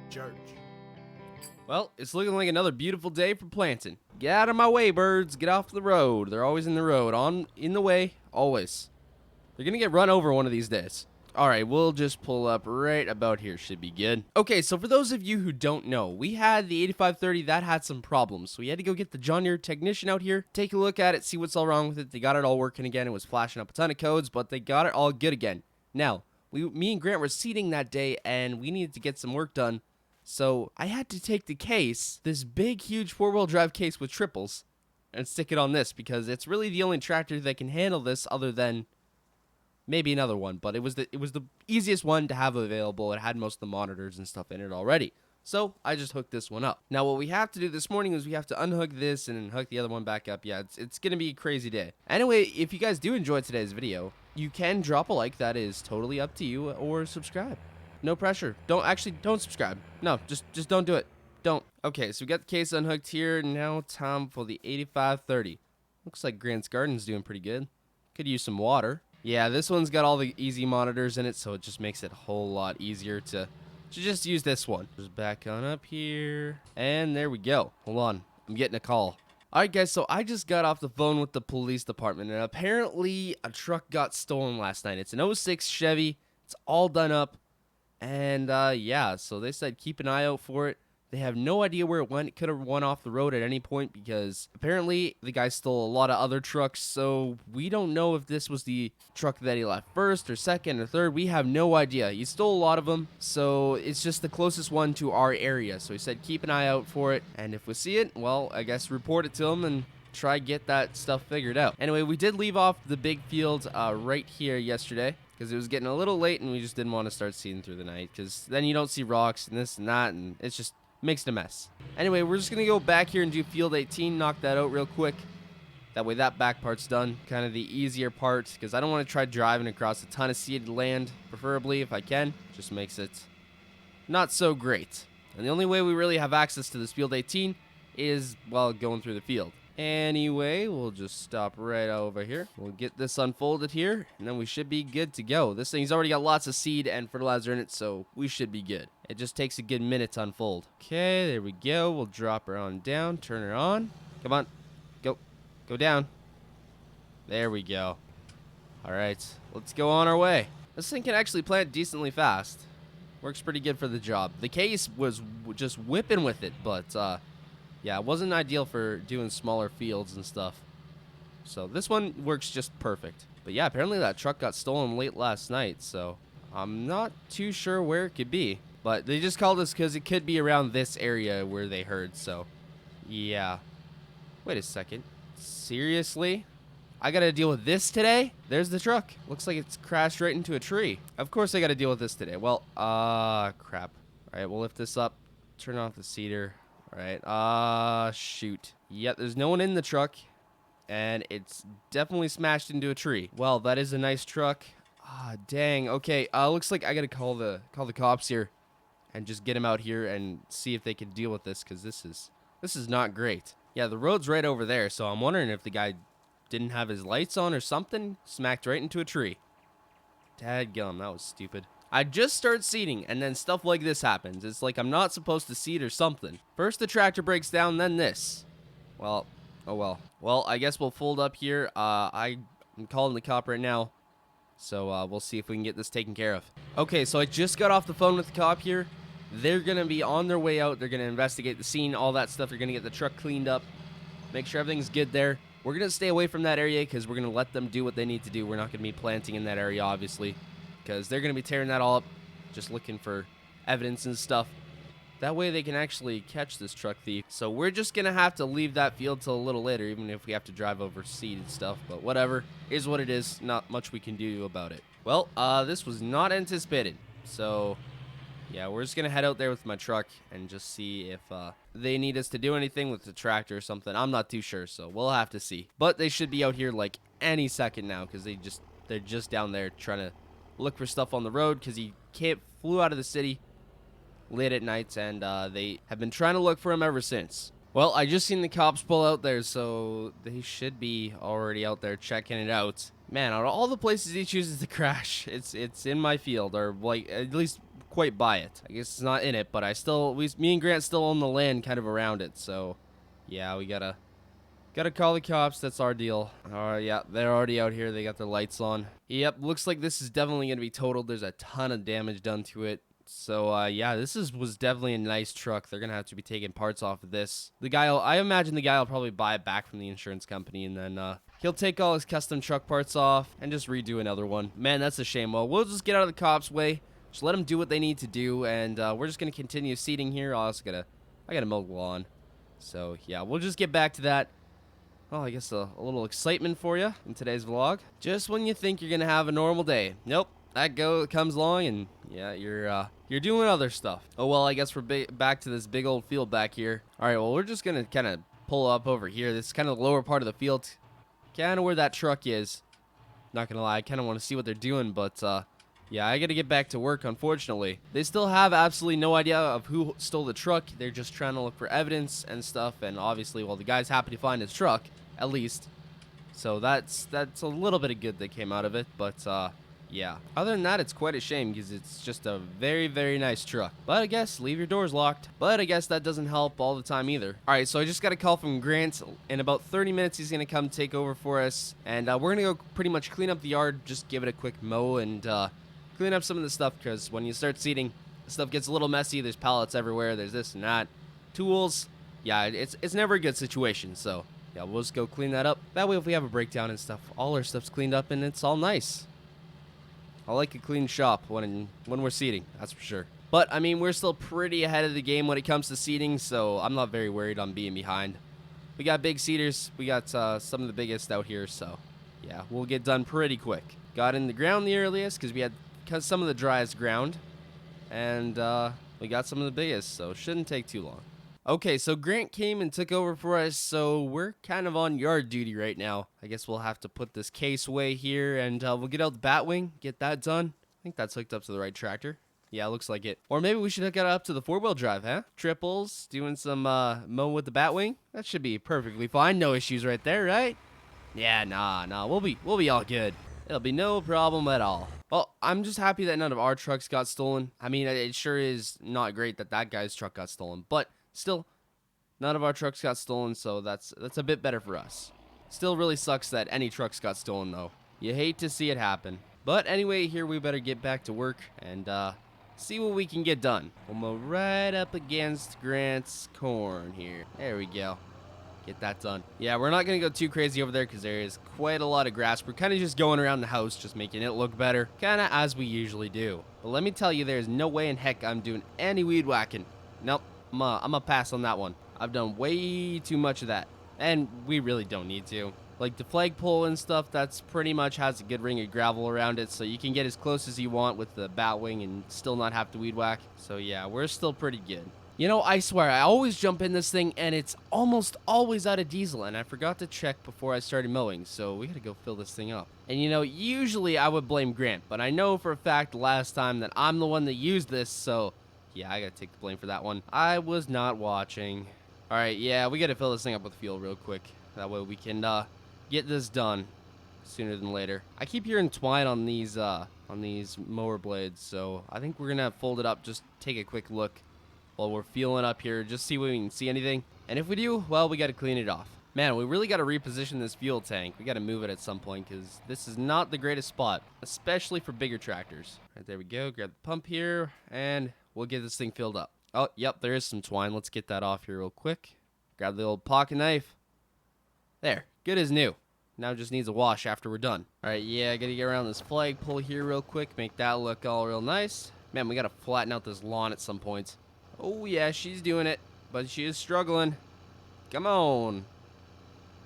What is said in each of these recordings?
church. Well, it's looking like another beautiful day for planting. Get out of my way, birds. Get off the road. They're always in the road. In the way, always. They're gonna get run over one of these days. Alright, we'll just pull up right about here. Should be good. Okay, so for those of you who don't know, we had the 8530 that had some problems. So we had to go get the John Deere technician out here, take a look at it, see what's all wrong with it. They got it all working again. It was flashing up a ton of codes, but they got it all good again. Now, me and Grant were seeding that day, and we needed to get some work done. So I had to take the case, this big, huge four-wheel drive case with triples, and stick it on this because it's really the only tractor that can handle this other than maybe another one. But it was the easiest one to have available. It had most of the monitors and stuff in it already. So I just hooked this one up. Now what we have to do this morning is we have to unhook this and hook the other one back up. Yeah, it's going to be a crazy day. Anyway, if you guys do enjoy today's video, you can drop a like. That is totally up to you, or subscribe. No pressure. Don't subscribe. No, just don't do it. Don't. Okay, so we got the case unhooked here. Now time for the 8530. Looks like Grant's Garden's doing pretty good. Could use some water. Yeah, this one's got all the easy monitors in it, so it just makes it a whole lot easier to just use this one. Just back on up here. And there we go. Hold on. I'm getting a call. Alright guys, so I just got off the phone with the police department, and apparently a truck got stolen last night. It's an 06 Chevy. It's all done up. And, yeah, so they said keep an eye out for it. They have no idea where it went. It could have went off the road at any point because apparently the guy stole a lot of other trucks. So we don't know if this was the truck that he left first or second or third. We have no idea. He stole a lot of them. So it's just the closest one to our area. So he said keep an eye out for it. And if we see it, well, I guess report it to him and try get that stuff figured out. Anyway, we did leave off the big field right here yesterday, because it was getting a little late and we just didn't want to start seeding through the night, because then you don't see rocks and this and that, and it's just makes it a mess. Anyway, we're just going to go back here and do field 18, knock that out real quick. That way that back part's done, kind of the easier part, because I don't want to try driving across a ton of seeded land, preferably if I can. Just makes it not so great. And the only way we really have access to this field 18 is, well, going through the field. Anyway, we'll just stop right over here. We'll get this unfolded here, and then we should be good to go. This thing's already got lots of seed and fertilizer in it, so we should be good. It just takes a good minute to unfold. Okay, there we go. We'll drop her on down, turn her on. Come on. Go down. There we go. All right, let's go on our way. This thing can actually plant decently fast. Works pretty good for the job. The case was just whipping with it, but, yeah, it wasn't ideal for doing smaller fields and stuff. So this one works just perfect. But yeah, apparently that truck got stolen late last night, so I'm not too sure where it could be. But they just called us because it could be around this area where they heard, so yeah. Wait a second. Seriously? I gotta deal with this today? There's the truck. Looks like it's crashed right into a tree. Of course I gotta deal with this today. Well, crap. Alright, we'll lift this up. Turn off the seeder. Alright, shoot. Yep, there's no one in the truck, and it's definitely smashed into a tree. Well, that is a nice truck. Dang. Okay, looks like I gotta call the cops here and just get them out here and see if they can deal with this, because this is not great. Yeah, the road's right over there, so I'm wondering if the guy didn't have his lights on or something, smacked right into a tree. Dadgum, that was stupid. I just start seeding, and then stuff like this happens. It's like I'm not supposed to seed or something. First the tractor breaks down, then this. Well, oh well. Well, I guess we'll fold up here. I'm calling the cop right now, so we'll see if we can get this taken care of. Okay, so I just got off the phone with the cop here. They're going to be on their way out. They're going to investigate the scene, all that stuff. They're going to get the truck cleaned up, make sure everything's good there. We're going to stay away from that area because we're going to let them do what they need to do. We're not going to be planting in that area, obviously, because they're going to be tearing that all up, just looking for evidence and stuff. That way they can actually catch this truck thief. So we're just going to have to leave that field till a little later, even if we have to drive over seeded stuff. But whatever, is what it is. Not much we can do about it. Well, this was not anticipated. So yeah, we're just going to head out there with my truck and just see if they need us to do anything with the tractor or something. I'm not too sure, so we'll have to see. But they should be out here like any second now, because they're just down there trying to look for stuff on the road, because he flew out of the city late at nights, and they have been trying to look for him ever since. Well, I just seen the cops pull out there, so they should be already out there checking it out. Man, out of all the places he chooses to crash, it's in my field, or like at least quite by it. I guess it's not in it, but me and Grant still own the land kind of around it. So, yeah, we gotta call the cops. That's our deal. All right, yeah, they're already out here. They got their lights on. Yep, looks like this is definitely gonna be totaled. There's a ton of damage done to it. So, yeah, was definitely a nice truck. They're going to have to be taking parts off of this. I imagine the guy will probably buy it back from the insurance company, and then he'll take all his custom truck parts off and just redo another one. Man, that's a shame. Well, we'll just get out of the cops' way. Just let them do what they need to do, and we're just going to continue seeding here. I got to mow the lawn. So, yeah, we'll just get back to that. Well, I guess a little excitement for you in today's vlog. Just when you think you're going to have a normal day. Nope. That comes along, and yeah, you're doing other stuff. Oh well, I guess we're back to this big old field back here. All right, well, we're just gonna kind of pull up over here. This is kind of the lower part of the field, kind of where that truck is. Not gonna lie, I kind of want to see what they're doing, but yeah, I gotta get back to work. Unfortunately, they still have absolutely no idea of who stole the truck. They're just trying to look for evidence and stuff, and obviously, well, the guy's happy to find his truck at least. So that's a little bit of good that came out of it, but yeah. Other than that, it's quite a shame because it's just a very, very nice truck. But I guess leave your doors locked. But I guess that doesn't help all the time either. All right, so I just got a call from Grant. In about 30 minutes, he's going to come take over for us. And we're going to go pretty much clean up the yard, just give it a quick mow and clean up some of the stuff because when you start seeding, the stuff gets a little messy. There's pallets everywhere. There's this and that. Tools. Yeah, it's never a good situation. So, yeah, we'll just go clean that up. That way, if we have a breakdown and stuff, all our stuff's cleaned up and it's all nice. I like a clean shop when we're seeding, that's for sure. But, I mean, we're still pretty ahead of the game when it comes to seeding, so I'm not very worried on being behind. We got big seeders. We got some of the biggest out here, so, yeah, we'll get done pretty quick. Got in the ground the earliest because we had some of the driest ground, and we got some of the biggest, so shouldn't take too long. Okay, so Grant came and took over for us, so we're kind of on yard duty right now. I guess we'll have to put this case away here, and we'll get out the Batwing, get that done. I think that's hooked up to the right tractor. Yeah, looks like it. Or maybe we should hook it up to the four-wheel drive, huh? Triples, doing some mow with the Batwing. That should be perfectly fine. No issues right there, right? Yeah, nah, we'll be all good. It'll be no problem at all. Well, I'm just happy that none of our trucks got stolen. I mean, it sure is not great that guy's truck got stolen, but still, none of our trucks got stolen, so that's a bit better for us. Still really sucks that any trucks got stolen, though. You hate to see it happen. But anyway, here we better get back to work and see what we can get done. We'll mow right up against Grant's corn here. There we go. Get that done. Yeah, we're not going to go too crazy over there because there is quite a lot of grass. We're kind of just going around the house, just making it look better, kind of as we usually do. But let me tell you, there's no way in heck I'm doing any weed whacking. Nope. I'm gonna pass on that one. I've done way too much of that. And we really don't need to. Like the flagpole and stuff, that's pretty much has a good ring of gravel around it, so you can get as close as you want with the Batwing and still not have to weed whack. So yeah, we're still pretty good. You know, I swear, I always jump in this thing and it's almost always out of diesel, and I forgot to check before I started mowing, so we gotta go fill this thing up. And you know, usually I would blame Grant, but I know for a fact last time that I'm the one that used this, so yeah, I gotta take the blame for that one. I was not watching. All right, yeah, we gotta fill this thing up with fuel real quick. That way we can get this done sooner than later. I keep hearing twine on these mower blades, so I think we're gonna fold it up. Just take a quick look while we're feeling up here, just see if we can see anything. And if we do, well, we gotta clean it off. Man, we really gotta reposition this fuel tank. We gotta move it at some point because this is not the greatest spot, especially for bigger tractors. All right, there we go. Grab the pump here and we'll get this thing filled up. Oh, yep, there is some twine. Let's get that off here real quick. Grab the old pocket knife. There, good as new. Now it just needs a wash after we're done. All right, yeah, I gotta get around this flagpole here real quick, make that look all real nice. Man, we gotta flatten out this lawn at some point. Oh, yeah, she's doing it, but she is struggling. Come on.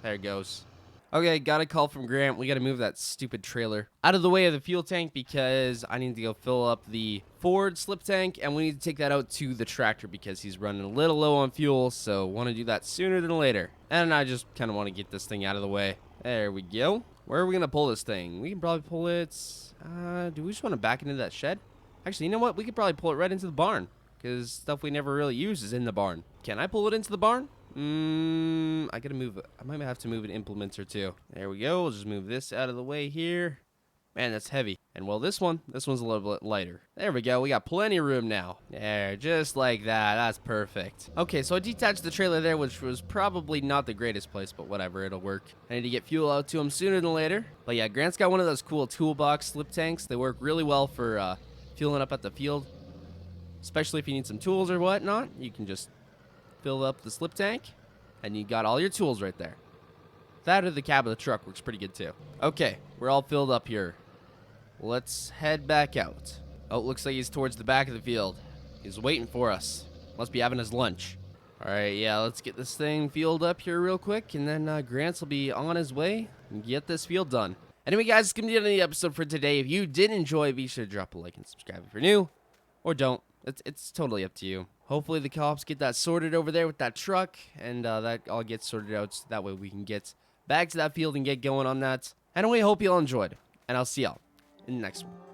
There it goes. Okay, got a call from Grant. We got to move that stupid trailer out of the way of the fuel tank because I need to go fill up the Ford slip tank, and we need to take that out to the tractor because he's running a little low on fuel, so want to do that sooner than later. And I just kind of want to get this thing out of the way. There we go. Where are we going to pull this thing? We can probably pull it... do we just want to back into that shed? Actually, you know what? We could probably pull it right into the barn because stuff we never really use is in the barn. Can I pull it into the barn? I gotta move it. I might have to move an implements or two. There we go. We'll just move this out of the way here. Man, that's heavy. And well, this one's a little bit lighter. There we go. We got plenty of room now. There, just like that. That's perfect. Okay, so I detached the trailer there, which was probably not the greatest place, but whatever, it'll work. I need to get fuel out to him sooner than later. But yeah, Grant's got one of those cool toolbox slip tanks. They work really well for fueling up at the field, especially if you need some tools or whatnot. You can just fill up the slip tank, and you got all your tools right there. That or the cab of the truck works pretty good too. Okay, we're all filled up here. Let's head back out. Oh, it looks like he's towards the back of the field. He's waiting for us. Must be having his lunch. All right, yeah, let's get this thing fueled up here real quick, and then Grants will be on his way and get this field done. Anyway, guys, it's going to be the end of the episode for today. If you did enjoy, be sure to drop a like and subscribe if you're new, or don't. It's totally up to you. Hopefully the cops get that sorted over there with that truck, and that all gets sorted out so that way we can get back to that field and get going on that. Anyway, hope you all enjoyed, and I'll see y'all in the next one.